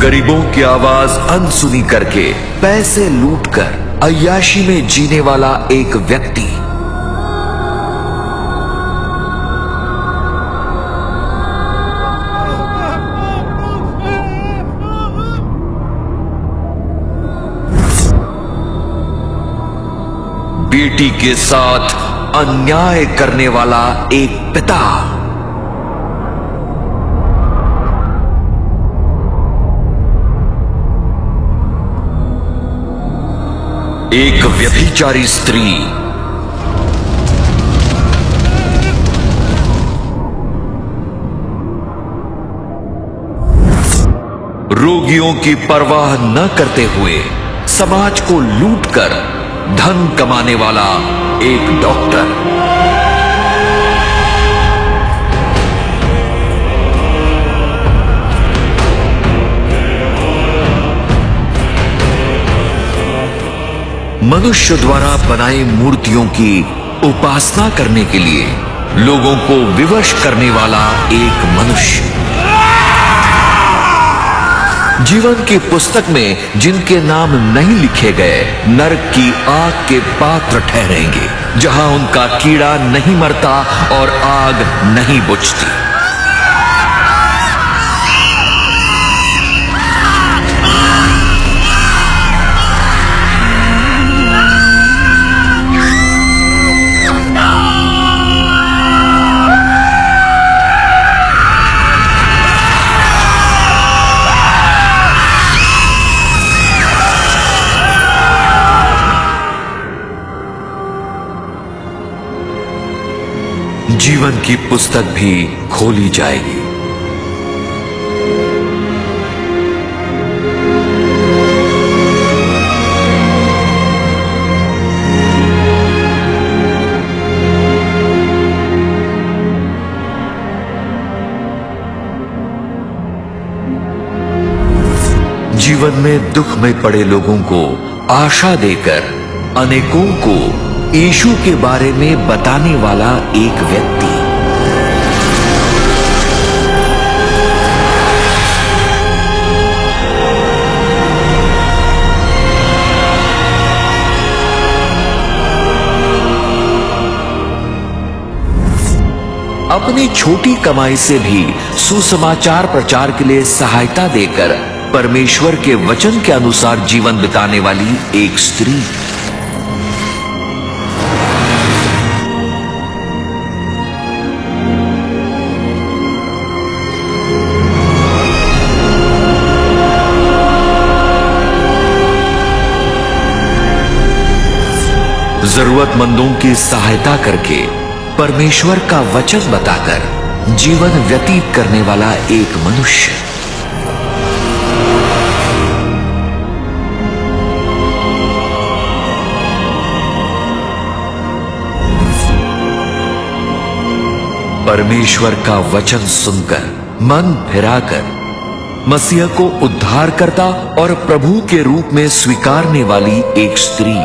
गरीबों की आवाज अनसुनी करके पैसे लूटकर अय्याशी में जीने वाला एक व्यक्ति। बेटी के साथ अन्याय करने वाला एक पिता। एक व्यभिचारी स्त्री। रोगियों की परवाह न करते हुए समाज को लूटकर धन कमाने वाला एक डॉक्टर। मनुष्य द्वारा बनाई मूर्तियों की उपासना करने के लिए लोगों को विवश करने वाला एक मनुष्य। जीवन की पुस्तक में जिनके नाम नहीं लिखे गए नरक की आग के पात्र ठहरेंगे, जहां उनका कीड़ा नहीं मरता और आग नहीं बुझती। जीवन की पुस्तक भी खोली जाएगी। जीवन में दुख में पड़े लोगों को आशा देकर अनेकों को यीशु के बारे में बताने वाला एक व्यक्ति। अपनी छोटी कमाई से भी सुसमाचार प्रचार के लिए सहायता देकर परमेश्वर के वचन के अनुसार जीवन बिताने वाली एक स्त्री। जरूरतमंदों की सहायता करके परमेश्वर का वचन बताकर जीवन व्यतीत करने वाला एक मनुष्य। परमेश्वर का वचन सुनकर मन फिराकर मसीह को उद्धारकर्ता और प्रभु के रूप में स्वीकारने वाली एक स्त्री।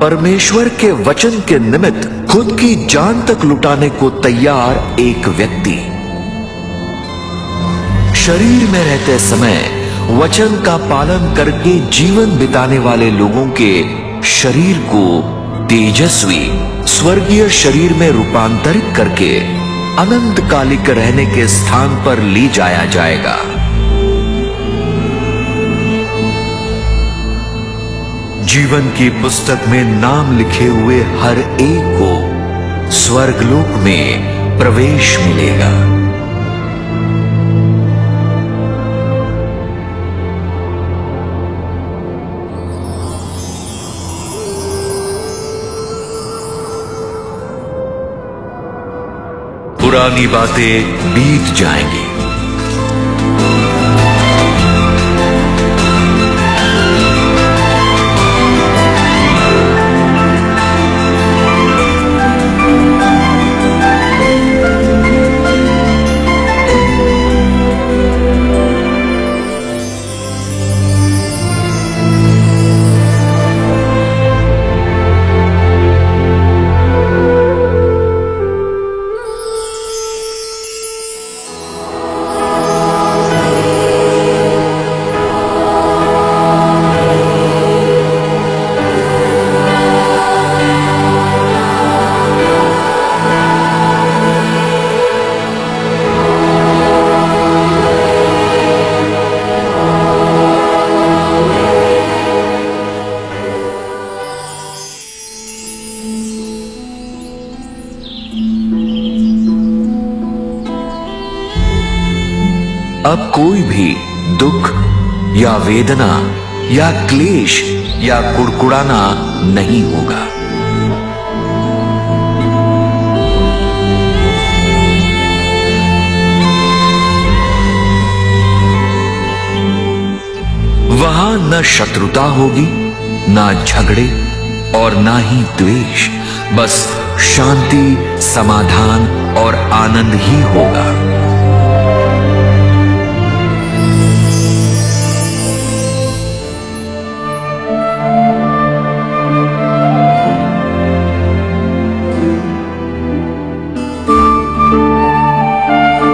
परमेश्वर के वचन के निमित्त खुद की जान तक लुटाने को तैयार एक व्यक्ति। शरीर में रहते समय वचन का पालन करके जीवन बिताने वाले लोगों के शरीर को तेजस्वी स्वर्गीय शरीर में रूपांतरित करके अनंतकालिक रहने के स्थान पर ले जाया जाएगा। जीवन की पुस्तक में नाम लिखे हुए हर एक को स्वर्गलोक में प्रवेश मिलेगा। पुरानी बातें बीत जाएंगी। अब कोई भी दुख या वेदना या क्लेश या कुड़कुड़ाना नहीं होगा। वहां न शत्रुता होगी, ना झगड़े और ना ही द्वेष, बस शांति, समाधान और आनंद ही होगा।